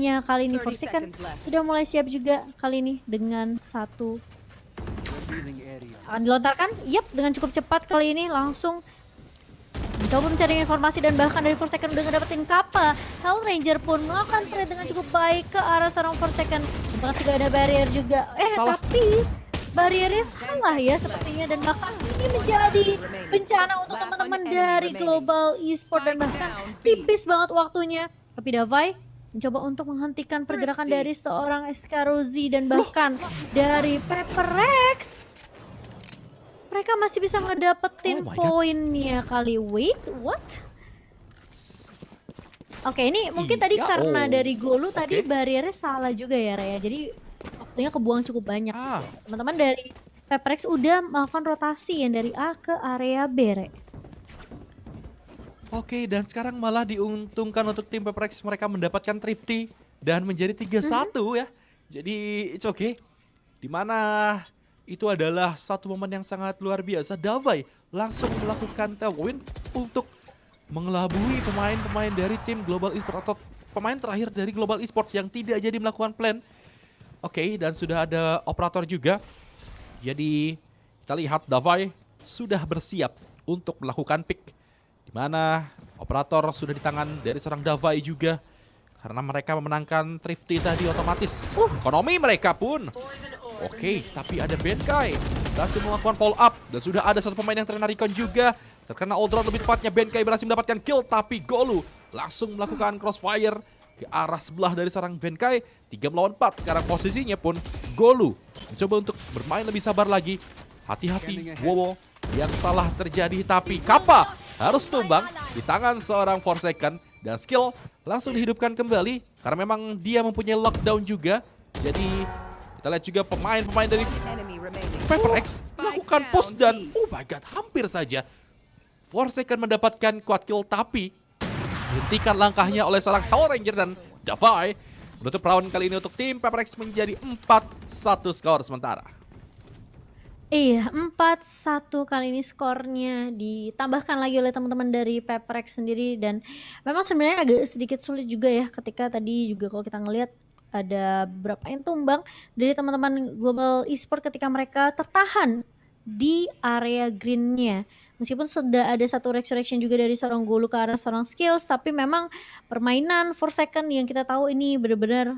kalinya kali ini Forsaken sudah mulai siap juga kali ini dengan satu akan dilontarkan. Yep, dengan cukup cepat kali ini langsung mencoba mencari informasi dan bahkan dari Forsaken udah ngedapetin Kappa. Hellranger pun melakukan trade dengan cukup baik ke arah seorang Forsaken. Bahkan sudah ada barrier juga. Tapi barriernya salah ya sepertinya dan bahkan ini menjadi bencana untuk teman-teman dari Global Esport dan bahkan tipis banget waktunya. Tapi Davai mencoba untuk menghentikan pergerakan dari seorang Eskarozi dan bahkan dari Pepperex. Mereka masih bisa ngedapetin poinnya kali. Wait, what? Oke, ini mungkin tadi karena dari Golu tadi barriernya salah juga ya, Raya. Jadi waktunya kebuang cukup banyak. Teman-teman dari Pepperex udah melakukan rotasi yang dari A ke area B, Re. Oke, dan sekarang malah diuntungkan untuk tim Pepperex, mereka mendapatkan Thrifty dan menjadi 3-1 ya. Jadi it's okay. Dimana itu adalah satu momen yang sangat luar biasa. Davai langsung melakukan tailwind untuk mengelabui pemain-pemain dari tim Global Esport atau pemain terakhir dari Global Esport yang tidak jadi melakukan plan. Oke, dan sudah ada operator juga. Jadi kita lihat Davai sudah bersiap untuk melakukan pick. Di mana operator sudah di tangan dari seorang Davai juga. Karena mereka memenangkan Thrifty tadi otomatis. Ekonomi mereka pun. Oke, tapi ada Benkai. Berhasil melakukan follow up. Dan sudah ada satu pemain yang terkena recon juga. Terkena Oldron lebih tepatnya. Benkai berhasil mendapatkan kill. Tapi Golu langsung melakukan crossfire ke arah sebelah dari seorang Benkai. 3 melawan 4. Sekarang posisinya pun Golu mencoba untuk bermain lebih sabar lagi. Hati-hati Wowo yang salah terjadi. Tapi Kappa harus tumbang di tangan seorang Forsaken. Dan skill langsung dihidupkan kembali. Karena memang dia mempunyai lockdown juga. Jadi kita lihat juga pemain-pemain dari Pepperex melakukan push dan oh my god, hampir saja Forsaken mendapatkan quad kill, tapi dihentikan langkahnya oleh seorang Hellranger dan Davai. Menutup round kali ini untuk tim Pepperex menjadi 4-1 skor sementara. Iya, 4-1 kali ini skornya ditambahkan lagi oleh teman-teman dari Pepperex sendiri dan memang sebenarnya agak sedikit sulit juga ya ketika tadi juga kalau kita ngelihat ada beberapa yang tumbang dari teman-teman Global Esport ketika mereka tertahan di area greennya. Meskipun sudah ada satu resurrection juga dari seorang Golu ke arah seorang Skills, tapi memang permainan Forsaken yang kita tahu ini benar-benar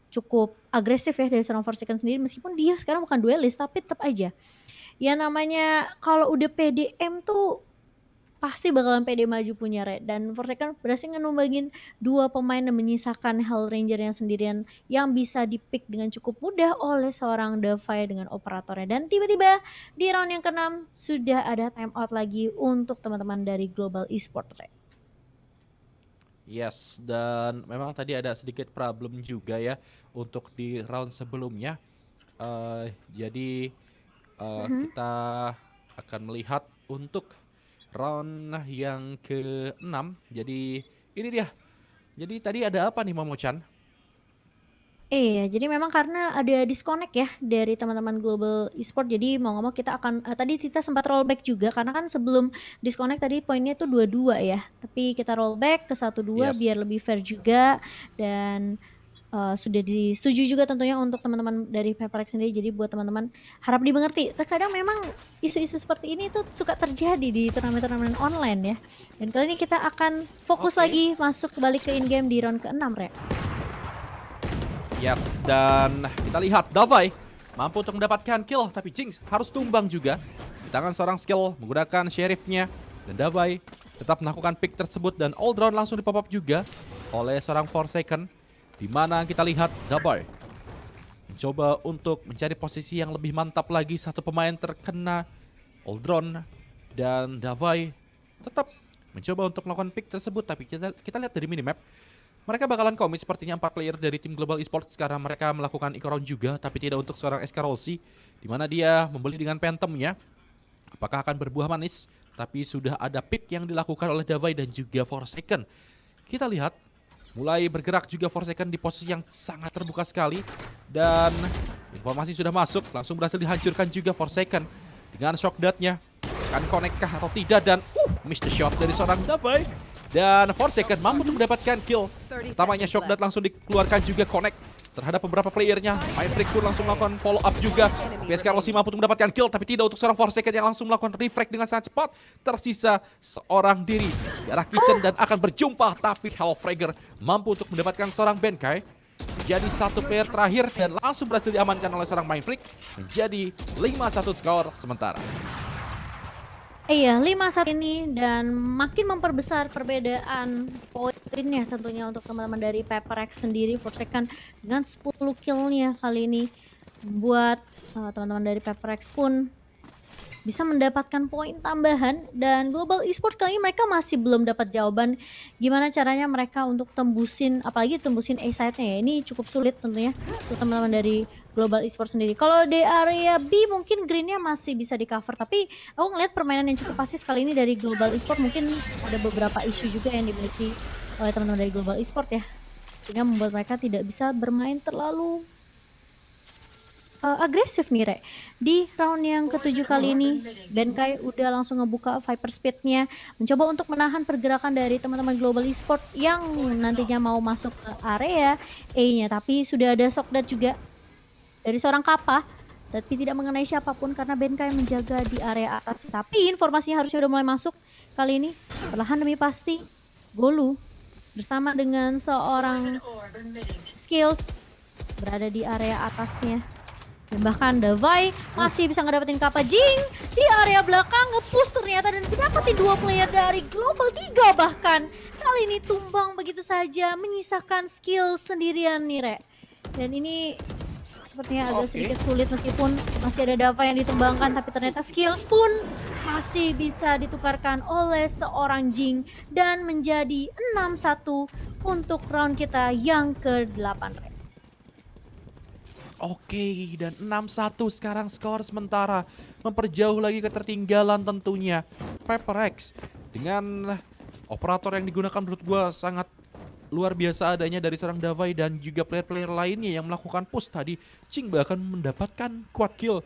cukup agresif ya dari seorang Forsaken sendiri. Meskipun dia sekarang bukan duelis, tapi tetap aja. Ya namanya kalau udah PDM tuh pasti bakalan PD maju punya Re. Dan Forsaken berhasil ngenumbangin 2 pemain dan menyisakan Hellranger yang sendirian yang bisa dipick dengan cukup mudah oleh seorang Davai dengan operatornya. Dan tiba-tiba di round yang ke-6 sudah ada timeout lagi untuk teman-teman dari Global Esport Re. Yes, dan memang tadi ada sedikit problem juga ya untuk di round sebelumnya. Jadi kita akan melihat untuk round yang ke-6. Jadi ini dia. Jadi tadi ada apa nih Momo-chan? Iya, jadi memang karena ada disconnect ya dari teman-teman Global Esport. Jadi mau ngomong kita akan tadi kita sempat rollback juga karena kan sebelum disconnect tadi poinnya itu 2-2 ya. Tapi kita rollback ke 1-2 biar lebih fair juga dan sudah disetujui juga tentunya untuk teman-teman dari Pepperex sendiri. Jadi buat teman-teman harap dimengerti. Terkadang memang isu-isu seperti ini tuh suka terjadi di turnamen-turnamen online ya. Dan kali ini kita akan fokus lagi masuk kembali ke in-game di round ke-6 Re. Yes, dan kita lihat Davai mampu untuk mendapatkan kill, tapi Jinx harus tumbang juga di tangan seorang skill menggunakan sheriffnya. Dan Davai tetap melakukan pick tersebut dan all round langsung dipop up juga oleh seorang Forsaken. Di mana kita lihat Davai mencoba untuk mencari posisi yang lebih mantap lagi. Satu pemain terkena all drone dan Davai tetap mencoba untuk melakukan pick tersebut. Tapi kita lihat dari minimap, mereka bakalan komit sepertinya 4 player dari tim Global Esports. Sekarang mereka melakukan eco-round juga, tapi tidak untuk seorang Eskarosi, di mana dia membeli dengan Phantomnya. Apakah akan berbuah manis? Tapi sudah ada pick yang dilakukan oleh Davai dan juga Forsaken. Kita lihat, mulai bergerak juga Forsaken di posisi yang sangat terbuka sekali. Dan informasi sudah masuk, langsung berhasil dihancurkan juga Forsaken. Dengan shock dart-nya, akan connect kah atau tidak, dan miss the shot dari seorang Davai. Dan Forsaken mampu untuk mendapatkan kill. Pertamanya Shock Dart langsung dikeluarkan juga connect terhadap beberapa playernya. Mindfreak pun langsung melakukan follow up juga. PSK Rossi mampu untuk mendapatkan kill, tapi tidak untuk seorang Forsaken yang langsung melakukan refrag dengan sangat cepat. Tersisa seorang diri di arah kitchen dan akan berjumpa, tapi Hellfragger mampu untuk mendapatkan seorang Benkai. Menjadi satu player terakhir dan langsung berhasil diamankan oleh seorang Mindfreak. Menjadi 5-1 skor sementara. Iya, 5-1 ini dan makin memperbesar perbedaan poinnya tentunya untuk teman-teman dari PaperX sendiri. Forsaken dengan 10 killnya kali ini membuat teman-teman dari PaperX pun bisa mendapatkan poin tambahan. Dan Global Esports kali ini mereka masih belum dapat jawaban gimana caranya mereka untuk tembusin, apalagi tembusin A side-nya ya. Ini cukup sulit tentunya untuk teman-teman dari Global Esports sendiri. Kalau di area B mungkin greennya masih bisa di cover, tapi aku ngeliat permainan yang cukup pasif kali ini dari Global Esports. Mungkin ada beberapa isu juga yang dimiliki oleh teman-teman dari Global Esports ya, sehingga membuat mereka tidak bisa bermain terlalu agresif nih Re. Di round yang ke-7 kali ini Benkai udah langsung ngebuka Viper Speed-nya, mencoba untuk menahan pergerakan dari teman-teman Global Esports yang nantinya mau masuk ke area A-nya. Tapi sudah ada Shock Dart juga dari seorang Kappa, tapi tidak mengenai siapapun karena Benkai menjaga di area atas. Tapi informasinya harusnya udah mulai masuk kali ini. Perlahan demi pasti Golu bersama dengan seorang Skills berada di area atasnya. Dan bahkan Davai masih bisa ngedapetin Kappa. Jing di area belakang nge-push ternyata dan dapetin 2 player dari Global 3 bahkan. Kali ini tumbang begitu saja, menyisakan skill sendirian nih Re. Dan ini sepertinya agak sedikit sulit meskipun masih ada Davai yang ditumbangkan, tapi ternyata skills pun masih bisa ditukarkan oleh seorang Jing dan menjadi 6-1 untuk round kita yang ke-8 Re. Oke, dan 6-1 sekarang skor sementara. Memperjauh lagi ketertinggalan tentunya PaperX. Dengan operator yang digunakan menurut gue sangat luar biasa adanya dari seorang Davai dan juga player-player lainnya yang melakukan push tadi. Jing bahkan mendapatkan quad kill.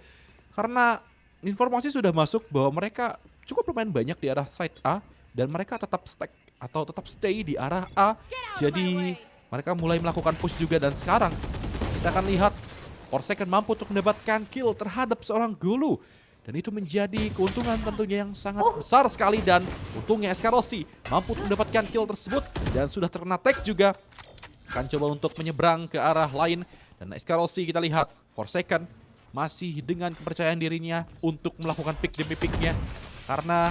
Karena informasi sudah masuk bahwa mereka cukup lumayan banyak di arah side A. Dan mereka tetap stack atau tetap stay di arah A. Jadi mereka mulai melakukan push juga dan sekarang kita akan lihat Forsaken mampu untuk mendapatkan kill terhadap seorang Gulu. Dan itu menjadi keuntungan tentunya yang sangat besar sekali. Dan untungnya SK Rossi mampu untuk mendapatkan kill tersebut. Dan sudah terkena tag juga. Akan coba untuk menyeberang ke arah lain. Dan SK Rossi kita lihat Forsaken masih dengan kepercayaan dirinya untuk melakukan pick demi picknya. Karena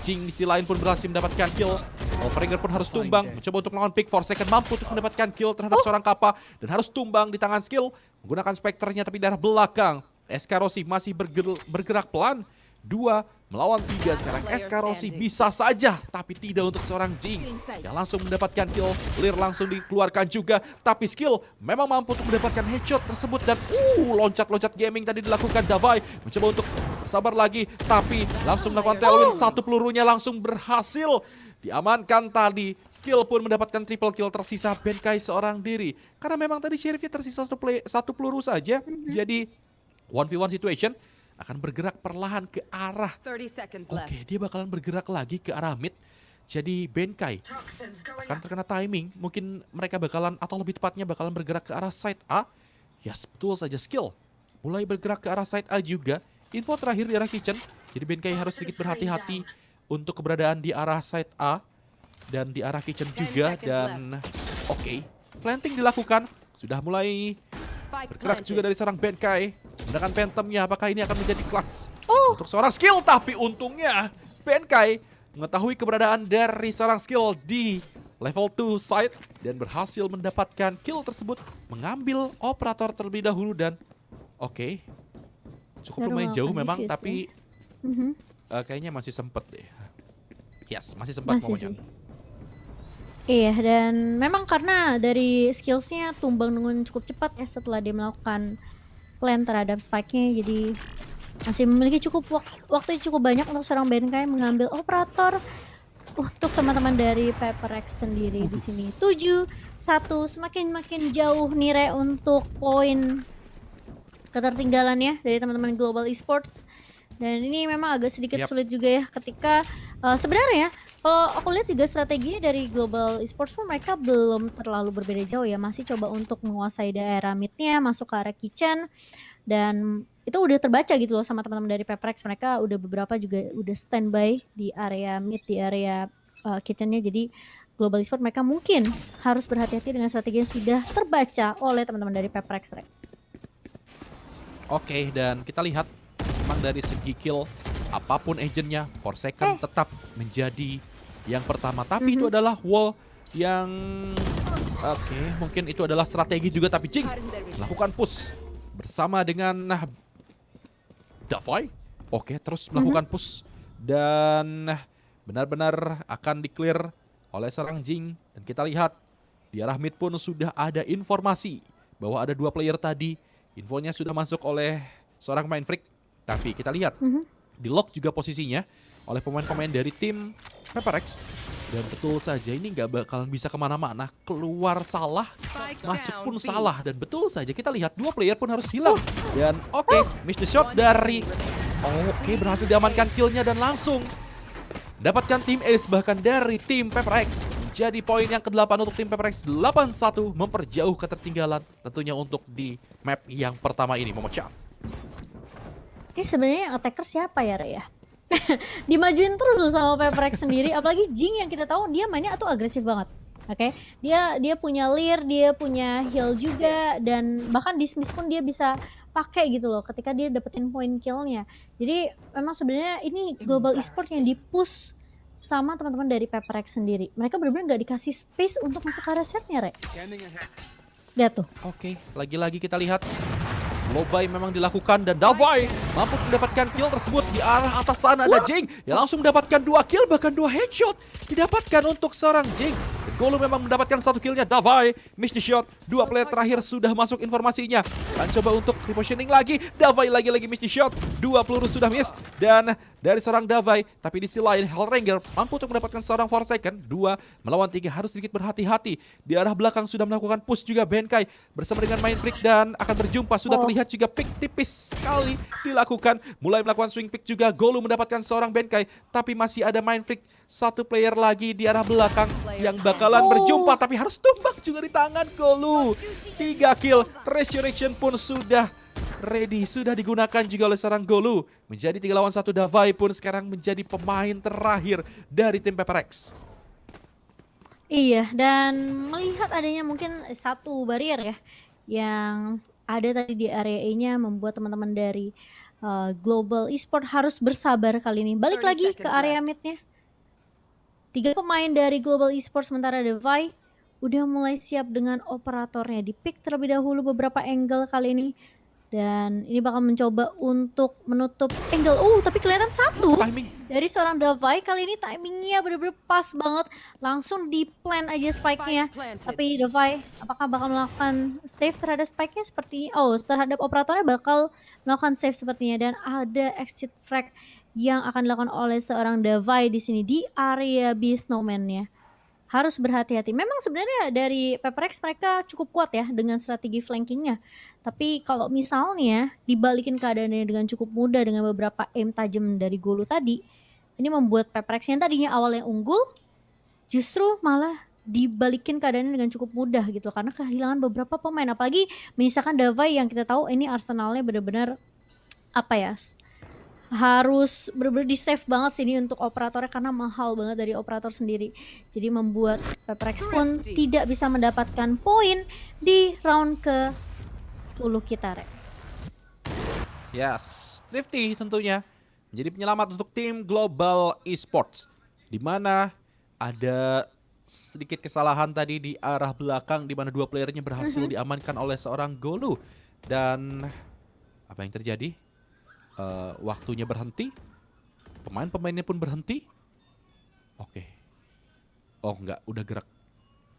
Jing di sisi lain pun berhasil mendapatkan kill. Hellfragger pun harus tumbang, mencoba untuk melawan pick. Forsaken mampu untuk mendapatkan kill terhadap seorang Kappa. Dan harus tumbang di tangan skill. Menggunakan Spectre-nya tapi dari belakang. SK Rossi masih bergerak pelan. 2 melawan 3 sekarang. SK Rossi bisa saja, tapi tidak untuk seorang Jing. Yang langsung mendapatkan kill. Lear langsung dikeluarkan juga. Tapi skill memang mampu untuk mendapatkan headshot tersebut. Dan loncat-loncat gaming tadi dilakukan Davai. Mencoba untuk sabar lagi, tapi langsung melakukan tailwind. Satu pelurunya langsung berhasil diamankan tadi. Skill pun mendapatkan triple kill, tersisa Benkai seorang diri. Karena memang tadi Sheriffnya tersisa satu peluru saja. Jadi 1v1 situation akan bergerak perlahan ke arah. Oke, dia bakalan bergerak lagi ke arah mid. Jadi Benkai akan terkena timing. Mungkin mereka bakalan, atau lebih tepatnya bakalan bergerak ke arah side A. Yes, betul saja skill. Mulai bergerak ke arah side A juga. Info terakhir di arah kitchen. Jadi Benkai harus sedikit berhati-hati untuk keberadaan di arah side A dan di arah kitchen juga. Dan oke, planting dilakukan. Sudah mulai bergerak juga dari seorang Benkai. Menggunakan Phantomnya, apakah ini akan menjadi clutch untuk seorang skill? Tapi untungnya Benkai mengetahui keberadaan dari seorang skill di level 2 side dan berhasil mendapatkan kill tersebut, mengambil operator terlebih dahulu. Dan oke, cukup lumayan jauh memang, tapi kayaknya masih sempet deh. Yes, masih sempat momennya. Iya, dan memang karena dari skillsnya tumbang dengan cukup cepat ya setelah dia melakukan plan terhadap spike-nya, jadi masih memiliki cukup waktu cukup banyak untuk seorang Benkai mengambil operator untuk teman-teman dari PaperX sendiri di sini. 7-1, semakin jauh nih Re untuk poin ketertinggalannya dari teman-teman Global Esports. Dan ini memang agak sedikit Yap. sulit juga ya ketika sebenarnya kalau aku lihat juga strateginya dari Global Esports pun mereka belum terlalu berbeda jauh ya, masih coba untuk menguasai daerah mid-nya, masuk ke area kitchen, dan itu udah terbaca gitu loh sama teman-teman dari Peprex. Mereka udah beberapa juga udah standby di area mid, di area kitchen-nya. Jadi Global Esports mereka mungkin harus berhati-hati dengan strategi yang sudah terbaca oleh teman-teman dari Peprex. Oke, dan kita lihat memang dari segi kill, apapun agentnya, Forsaken tetap menjadi yang pertama. Tapi itu adalah wall yang oke, mungkin itu adalah strategi juga, tapi Jing lakukan push bersama dengan Davai. Oke, terus melakukan push dan benar-benar akan di-clear oleh seorang Jing. Dan kita lihat di arah mid pun sudah ada informasi bahwa ada 2 player tadi. Infonya sudah masuk oleh seorang main freak. Tapi kita lihat di lock juga posisinya oleh pemain-pemain dari tim Peperex. Dan betul saja ini nggak bakalan bisa kemana-mana. Keluar salah, masuk pun salah. Dan betul saja kita lihat 2 player pun harus hilang. Dan oke, miss the shot dari oke, berhasil diamankan killnya dan langsung dapatkan tim ace bahkan dari tim Peperex. Jadi poin yang ke-8 untuk tim Peperex 8-1 memperjauh ketertinggalan tentunya untuk di map yang pertama ini memecah. Ini sebenarnya yang attacker siapa ya, Rey ya? Dimajuin terus loh sama Peprex sendiri, apalagi Jing yang kita tahu dia mainnya tuh agresif banget. Oke, dia punya leer, dia punya heal juga, dan bahkan dismiss pun dia bisa pakai gitu loh ketika dia dapetin point killnya. Jadi memang sebenarnya ini Global Esports yang di-push sama teman-teman dari Peprex sendiri. Mereka benar-benar nggak dikasih space untuk masuk ke area setnya, Rey. Lihat tuh. Oke, lagi-lagi kita lihat Lobby memang dilakukan dan Davai mampu mendapatkan kill tersebut. Di arah atas sana ada Jing yang langsung mendapatkan 2 kill bahkan 2 headshot didapatkan untuk seorang Jing. Golu memang mendapatkan 1 killnya. Davai miss the shot. 2 player terakhir sudah masuk informasinya. Dan coba untuk repositioning lagi. Davai lagi-lagi miss the shot. 2 peluru sudah miss. Dan dari seorang Davai, tapi di sisi lain Hellranger mampu untuk mendapatkan seorang Forsaken. 2 melawan 3 harus sedikit berhati-hati. Di arah belakang sudah melakukan push juga Benkai bersama dengan main freak dan akan berjumpa. Sudah terlihat juga pick tipis sekali dilakukan. Mulai melakukan swing pick juga. Golu mendapatkan seorang Benkai, tapi masih ada main freak. 1 player lagi di arah belakang yang bakalan berjumpa, tapi harus tumbak juga di tangan Golu. 3 kill. Resurrection pun sudah ready, sudah digunakan juga oleh seorang Golu. Menjadi 3 lawan 1. Davai pun sekarang menjadi pemain terakhir dari tim Peperex. Iya, dan melihat adanya mungkin satu barrier ya yang ada tadi di area E-nya membuat teman-teman dari Global Esports harus bersabar kali ini. Balik lagi ke area mid-nya. 3 pemain dari Global Esports sementara Davai udah mulai siap dengan operatornya. Di pick terlebih dahulu beberapa angle kali ini. Dan ini bakal mencoba untuk menutup angle. Tapi kelihatan satu Timing. dari seorang Davai. Kali ini timingnya bener-bener pas banget. Langsung di plan aja spike-nya. Tapi Davai apakah bakal melakukan save terhadap spike-nya seperti terhadap operatornya bakal melakukan save sepertinya. Dan ada exit frag yang akan dilakukan oleh seorang Davai di sini di area B snowman-nya. Harus berhati-hati. Memang sebenarnya dari Peperex mereka cukup kuat ya dengan strategi flankingnya. Tapi kalau misalnya dibalikin keadaannya dengan cukup mudah dengan beberapa aim tajam dari Golu tadi, ini membuat Peperex yang tadinya awalnya unggul, justru malah dibalikin keadaannya dengan cukup mudah gitu karena kehilangan beberapa pemain. Apalagi menyisakan Davai yang kita tahu ini arsenalnya benar-benar harus bener-bener di-save banget sih ini untuk operatornya karena mahal banget dari operator sendiri. Jadi membuat Peperex pun tidak bisa mendapatkan poin di round ke-10 kita, Rek. Yes, Thrifty tentunya menjadi penyelamat untuk tim Global Esports. Di mana ada sedikit kesalahan tadi di arah belakang di mana 2 playernya berhasil diamankan oleh seorang Golu. Dan apa yang terjadi? Waktunya berhenti, pemain-pemainnya pun berhenti. Oke. Oh enggak, udah gerak.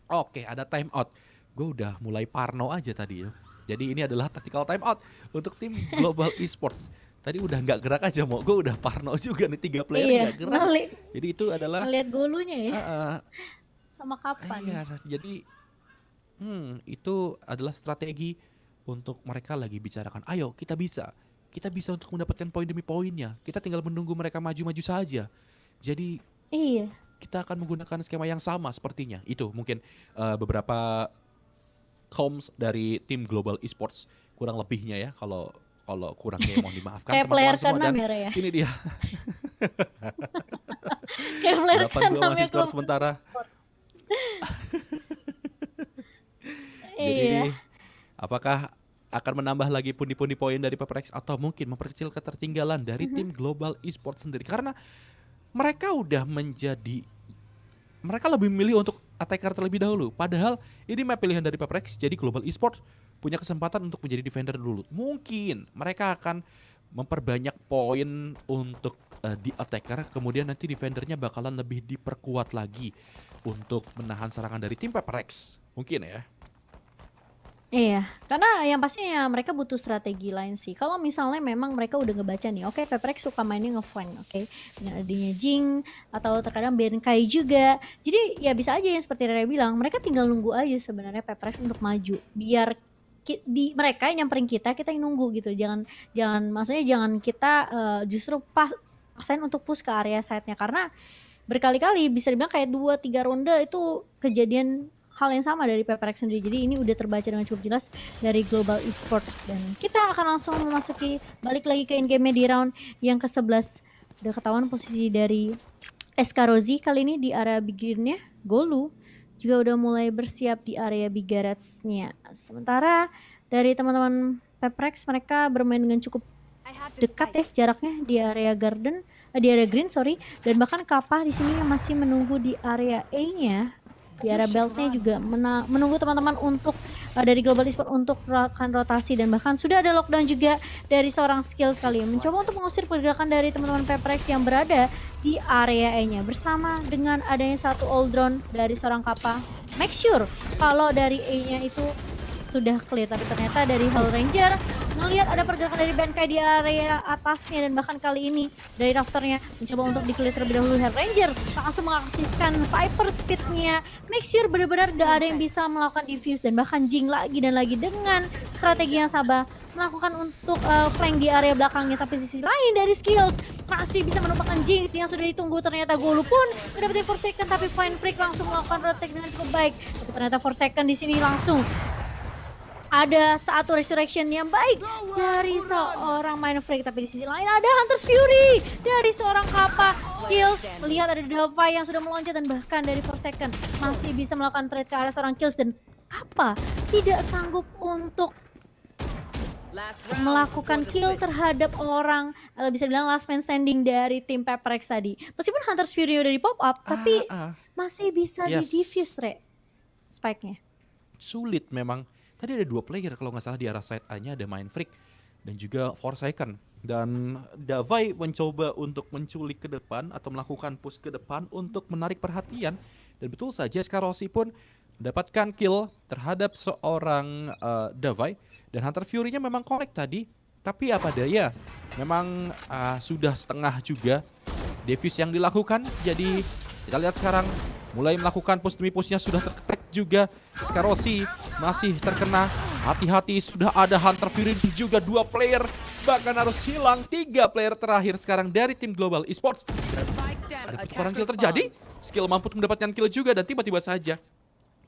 Oke, ada time out. Gue udah mulai parno aja tadi ya. Jadi ini adalah tactical time out untuk tim Global Esports. Tadi udah nggak gerak aja mau, gue udah parno juga nih 3 player nggak gerak. Jadi itu adalah ngeliat Golunya ya. Sama kapan? Iya, jadi itu adalah strategi untuk mereka lagi bicarakan. Ayo kita bisa. kita bisa untuk mendapatkan poin demi poinnya. Kita tinggal menunggu mereka maju-maju saja. Jadi Iya. kita akan menggunakan skema yang sama sepertinya. Itu mungkin beberapa comms dari tim Global Esports kurang lebihnya ya. Kalau kalau kurangnya mohon dimaafkan Kayak player teman-teman semua. ke-6 Dan ya, Re, ya? ini dia Kayak player 8-2 ke-6 masih ya skor klub. sementara. Jadi Iya. ini apakah akan menambah lagi pundi-pundi poin dari PPRX atau mungkin memperkecil ketertinggalan dari Mhm. tim Global Esports sendiri? Karena mereka udah mereka lebih memilih untuk attacker terlebih dahulu. Padahal ini map pilihan dari PPRX, jadi Global Esports punya kesempatan untuk menjadi defender dulu. Mungkin mereka akan memperbanyak poin untuk di attacker, kemudian nanti defendernya bakalan lebih diperkuat lagi untuk menahan serangan dari tim PPRX. Mungkin ya. Iya, karena yang pastinya mereka butuh strategi lain sih. Kalau misalnya memang mereka udah ngebaca nih, oke Peprex suka mainnya ngeflank, oke, dengan adanya Jing atau terkadang Benkai juga. Jadi ya bisa aja yang seperti Rere bilang, mereka tinggal nunggu aja sebenarnya Peprex untuk maju, biar di mereka yang nyamperin kita yang nunggu gitu. Jangan maksudnya jangan kita justru paksain untuk push ke area side-nya, karena berkali-kali bisa dibilang kayak 2-3 ronde itu kejadian hal yang sama dari PPRX sendiri. Jadi ini udah terbaca dengan cukup jelas dari Global Esports. Dan kita akan langsung memasuki balik lagi ke in-game di round yang ke-11. Udah ketahuan posisi dari Eskarozi kali ini di area big green-nya. Golu juga udah mulai bersiap di area big garage-nya. Sementara dari teman-teman PPRX mereka bermain dengan cukup dekat ya jaraknya di area garden, di area green sorry, dan bahkan Kappa di sini yang masih menunggu di area A-nya, di area beltnya juga menunggu teman-teman untuk dari Global Esports untuk melakukan rotasi, dan bahkan sudah ada lockdown juga dari seorang skill sekali mencoba untuk mengusir pergerakan dari teman-teman PPRX yang berada di area A-nya bersama dengan adanya satu all drone dari seorang Kappa. Make sure kalau dari A-nya itu sudah clear, tapi ternyata dari Hell Ranger melihat ada pergerakan dari Benkai di area atasnya, dan bahkan kali ini dari rafternya mencoba untuk di-clear terlebih dahulu. Hell Ranger langsung mengaktifkan Viper Speed-nya, make sure benar-benar gak ada yang bisa melakukan defuse, dan bahkan Jing lagi dan lagi dengan strategi yang sabar melakukan untuk flank di area belakangnya. Tapi di sisi lain dari skills masih bisa menumpahkan Jing yang sudah ditunggu. Ternyata Golu pun mendapatkan Forsaken, tapi Fine Freak langsung melakukan rotate dengan cukup baik. Tapi ternyata Forsaken di sini langsung ada satu resurrection yang baik dari seorang Mind Freak, tapi di sisi lain ada Hunter's Fury dari seorang Kappa. Skill melihat ada Davai yang sudah meloncat, dan bahkan dari Forsaken masih bisa melakukan trade ke arah seorang Kills, dan Kappa tidak sanggup untuk melakukan kill terhadap orang, atau bisa bilang last man standing dari tim PPRX tadi. Meskipun Hunter's Fury udah di pop up, tapi masih bisa Yes. di defuse spike-nya. Sulit memang. Tadi ada 2 player kalau nggak salah di arah side A-nya, ada Mind Freak dan juga Forsaken. Dan Davai mencoba untuk menculik ke depan atau melakukan push ke depan untuk menarik perhatian. Dan betul saja Skarosi pun mendapatkan kill terhadap seorang Davai. Dan Hunter Fury-nya memang connect tadi. Tapi apa daya, memang sudah setengah juga defuse yang dilakukan. Jadi kita lihat sekarang mulai melakukan push demi pushnya, sudah terketek juga. Skarosi masih terkena. Hati-hati, sudah ada Hunter Fury dan juga 2 player. Bahkan harus hilang 3 player terakhir sekarang dari tim Global Esports. Ada pertukaran kill terjadi. Skill mampu mendapatkan kill juga, dan tiba-tiba saja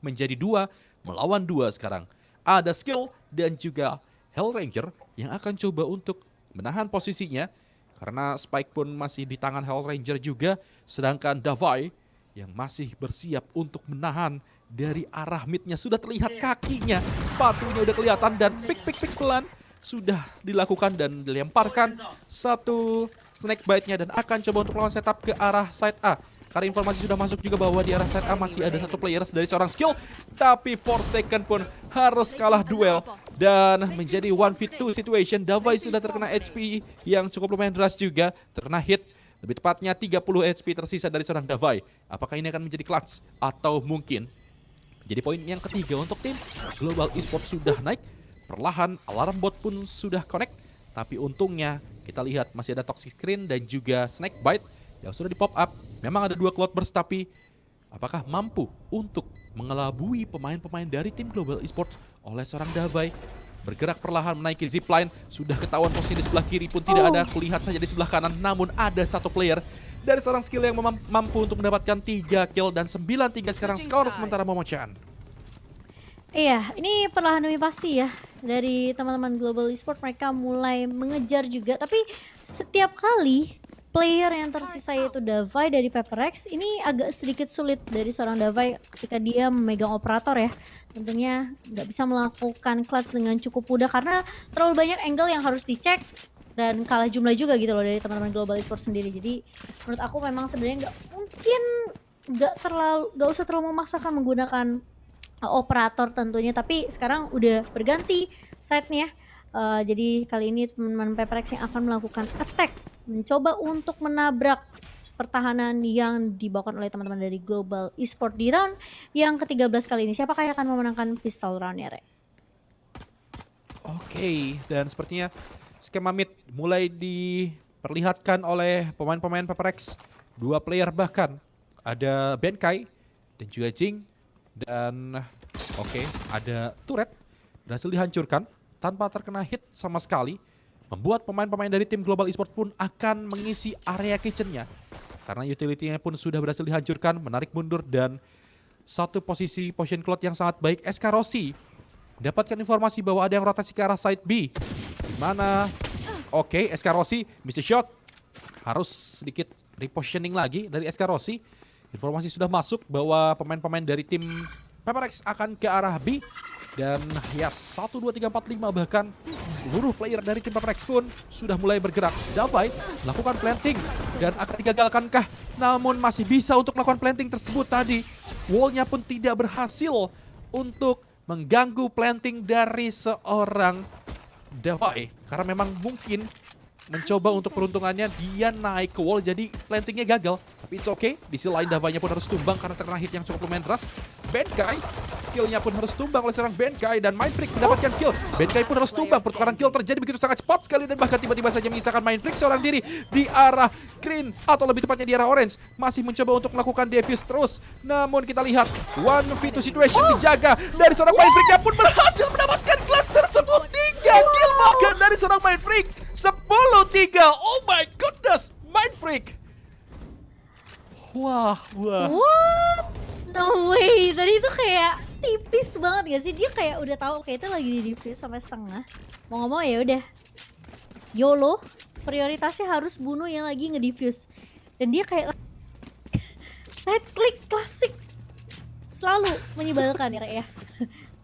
menjadi 2 melawan 2 sekarang. Ada Skill dan juga Hell Ranger yang akan coba untuk menahan posisinya, karena Spike pun masih di tangan Hell Ranger juga. Sedangkan Davai yang masih bersiap untuk menahan dari arah midnya. Sudah terlihat kakinya, sepatunya udah kelihatan, dan pick pelan sudah dilakukan dan dilemparkan satu snake bite-nya, dan akan coba untuk melawan setup ke arah side A. Karena informasi sudah masuk juga bahwa di arah side A masih ada 1 player dari seorang Skill, tapi Forsaken pun harus kalah duel dan menjadi 1v2 situation. Davai sudah terkena HP yang cukup lumayan deras juga, terkena hit. Lebih tepatnya 30 HP tersisa dari seorang Davai. Apakah ini akan menjadi clutch atau mungkin jadi poin yang ketiga untuk tim Global Esports sudah naik. Perlahan alarm bot pun sudah connect. Tapi untungnya kita lihat masih ada Toxic Screen dan juga Snake Bite yang sudah di pop up. Memang ada 2 Cloud Burst, tapi apakah mampu untuk mengelabui pemain-pemain dari tim Global Esports oleh seorang Davai? bergerak perlahan menaiki zipline. Sudah ketahuan posisi di sebelah kiri pun tidak ada, kulihat saja di sebelah kanan. Namun ada satu player dari seorang skill yang mampu untuk mendapatkan 3 kill dan 9-3 sekarang skor sementara Momochan. Iya, ini perlahan demi pasti ya dari teman-teman Global Esport, mereka mulai mengejar juga. Tapi setiap kali player yang tersisa yaitu Davai dari PaperX ini agak sedikit sulit dari seorang Davai ketika dia memegang operator ya. Tentunya nggak bisa melakukan clutch dengan cukup mudah karena terlalu banyak angle yang harus dicek dan kalah jumlah juga gitu loh dari teman-teman Global Esport sendiri. Jadi menurut aku memang sebenarnya nggak usah terlalu memaksakan menggunakan operator tentunya, tapi sekarang udah berganti side-nya. Jadi kali ini teman-teman PaperX yang akan melakukan attack, mencoba untuk menabrak pertahanan yang dibawakan oleh teman-teman dari Global Esport di round yang ke-13 kali ini. Siapakah yang akan memenangkan pistol round-nya, Re? Oke, dan sepertinya skema mid mulai diperlihatkan oleh pemain-pemain PaperX. 2 player bahkan, ada Benkai dan juga Jing. Dan oke, ada turret berhasil dihancurkan tanpa terkena hit sama sekali, membuat pemain-pemain dari tim Global Esport pun akan mengisi area kitchennya karena utility-nya pun sudah berhasil dihancurkan, menarik mundur. Dan satu posisi position cloud yang sangat baik, SK Rossi mendapatkan informasi bahwa ada yang rotasi ke arah side B, di mana oke, SK Rossi Mr. Shot harus sedikit repositioning lagi dari SK Rossi. Informasi sudah masuk bahwa pemain-pemain dari tim PaperX akan ke arah B. Dan ya 1, 2, 3, 4, 5 bahkan seluruh player dari tim PaperX pun sudah mulai bergerak. Davai melakukan planting dan akan digagalkankah? Namun masih bisa untuk melakukan planting tersebut tadi. Wallnya pun tidak berhasil untuk mengganggu planting dari seorang Davai. Karena memang mungkin mencoba untuk peruntungannya dia naik ke wall, jadi plantingnya gagal. Tapi it's okay. Di sisi lain Davainya pun harus tumbang karena terkena hit yang cukup lumayan deras. Benkai skillnya pun harus tumbang oleh seorang Benkai dan Mindfreak mendapatkan kill. Benkai pun harus tumbang. Pertukaran kill terjadi begitu sangat cepat sekali dan bahkan tiba-tiba saja menyisakan Mindfreak seorang diri di arah green atau lebih tepatnya di arah orange. Masih mencoba untuk melakukan defuse terus. Namun kita lihat 1v2 situation dijaga dari seorang Mindfreak yang pun berhasil mendapatkan clutch tersebut. 3 kill bahkan dari seorang Mindfreak. 10-3. Oh my goodness, Mindfreak. Wah. What? No way, tadi itu kayak tipis banget gak sih? Dia kayak udah tahu kayak itu lagi di defuse sampai setengah. Mau ngomong ya udah. YOLO, prioritasnya harus bunuh yang lagi nge-defuse. Dan dia kayak right click klasik. Selalu menyebalkan ya.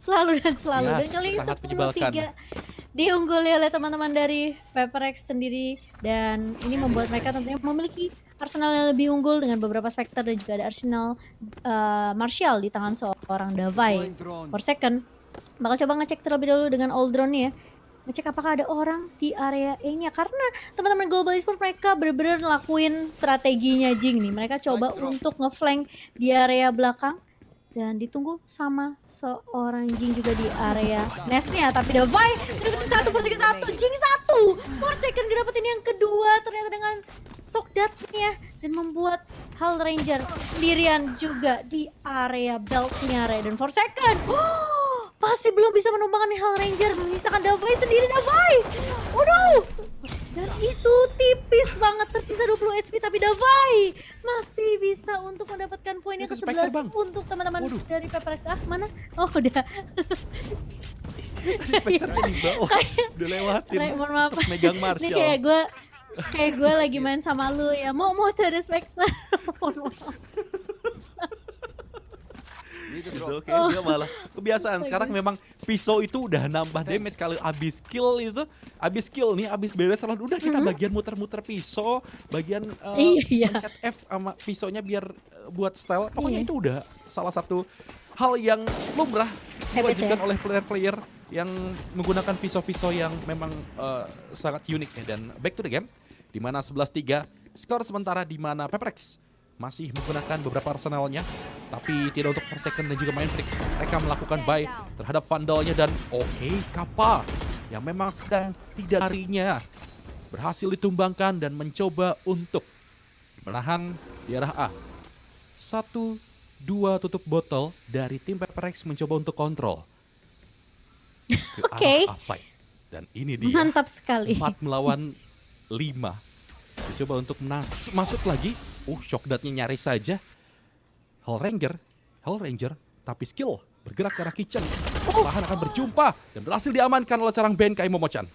Selalu dan selalu. Yes, Dan kali ini sangat menyebalkan. 10-3 diungguli oleh teman-teman dari PaperX sendiri, dan ini membuat mereka tentunya memiliki arsenal yang lebih unggul dengan beberapa Spectre dan juga ada arsenal Martial di tangan seorang Davai. For second, bakal coba ngecek terlebih dahulu dengan old drone ya, ngecek apakah ada orang di area E-nya karena teman-teman Global Esport mereka bener-bener ngelakuin strateginya Jing nih. Mereka coba untuk ngeflank di area belakang dan ditunggu sama seorang Jing juga di area nestnya, tapi Davai dapetin 1 per second 1, Jing 1 per second dapetin yang kedua ternyata dengan Sokdatnya dan membuat Hal Ranger sendirian juga di area beltnya Ray. Dan for second masih belum bisa menumbangkan Hal Ranger, menyisakan Davai sendiri. Davai, oh no, dan itu tipis banget, tersisa 20 HP tapi Davai masih bisa untuk mendapatkan poin yang ke-11 untuk teman-teman dari PaperX. Mana? Oh udah. Spectre di bawah, udah lewatin. Mohon maaf. Megang Martial. Ini kayak gue lagi main sama lu ya. Mau ada Spectre. Mohon maaf. Oke, dia malah kebiasaan. Sekarang memang pisau itu udah nambah damage kalau abis kill itu, abis kill nih, abis beres salah udah kita bagian muter-muter pisau, bagian pencet F sama pisaunya biar buat style. Pokoknya itu udah salah satu hal yang lumrah diwajibkan oleh player-player yang menggunakan pisau-pisau yang memang sangat unik ya. Dan back to the game, di mana 11-3 skor sementara, di mana PaperX masih menggunakan beberapa arsenalnya, tapi tidak untuk per second dan juga Mindfreak. Mereka melakukan buy terhadap Vandalnya dan Kappa yang memang sedang tidak harinya berhasil ditumbangkan dan mencoba untuk menahan di arah A. 1-2 tutup botol dari tim PaperX mencoba untuk kontrol. ke Oke. arah Asai. Dan ini dia. Mantap sekali. 4 melawan 5. Coba untuk masuk lagi. Shock dart-nya nyaris saja. Hell Ranger, tapi skill bergerak ke arah kitchen. Perlahan akan berjumpa dan berhasil diamankan oleh seorang Benkai Momochan.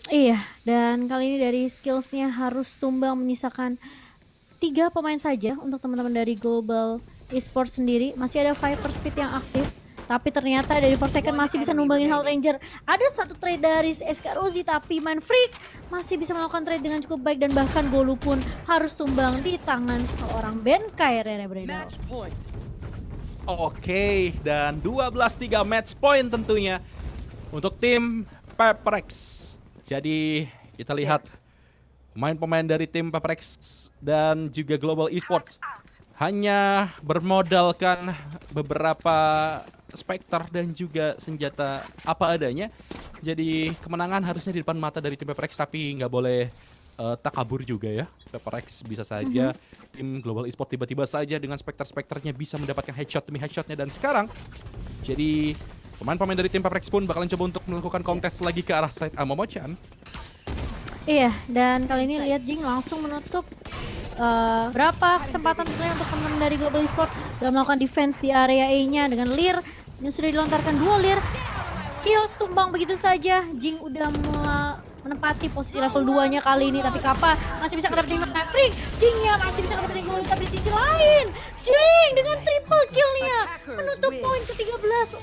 Iya, dan kali ini dari skillsnya harus tumbang menyisakan 3 pemain saja untuk teman-teman dari Global Esports sendiri. Masih ada Viper Speed yang aktif, tapi ternyata dari Forsaken masih bisa numbangin Hell Ranger. Ada satu trade dari SK Rozi, tapi Mind Freak masih bisa melakukan trade dengan cukup baik, dan bahkan Golu pun harus tumbang di tangan seorang Benkai Rene Bredal. Oke, dan 12-3 match point tentunya untuk tim Peprex. Jadi kita lihat pemain-pemain dari tim Peprex dan juga Global Esports hanya bermodalkan beberapa Spectre dan juga senjata apa adanya. Jadi kemenangan harusnya di depan mata dari tim Peprex, tapi nggak boleh tak kabur juga ya. Peprex bisa saja tim Global Esports tiba-tiba saja dengan Spectre-Spectre-nya bisa mendapatkan headshot demi headshotnya. Dan sekarang jadi pemain-pemain dari tim Peprex pun bakalan coba untuk melakukan kontes lagi ke arah side Momochan. Iya, dan kali ini lihat Jing langsung menutup berapa kesempatan sebenarnya untuk teman dari Global Esports dalam melakukan defense di area A-nya dengan Lear yang sudah dilontarkan 2 Lear. Skills tumbang begitu saja. Jing udah mulai menempati posisi level 2-nya kali ini, tapi Kappa masih bisa ngedapetin Maverick. Jingnya masih bisa ngedapetin gol, tapi di sisi lain Jing dengan triple kill-nya menutup poin ke-13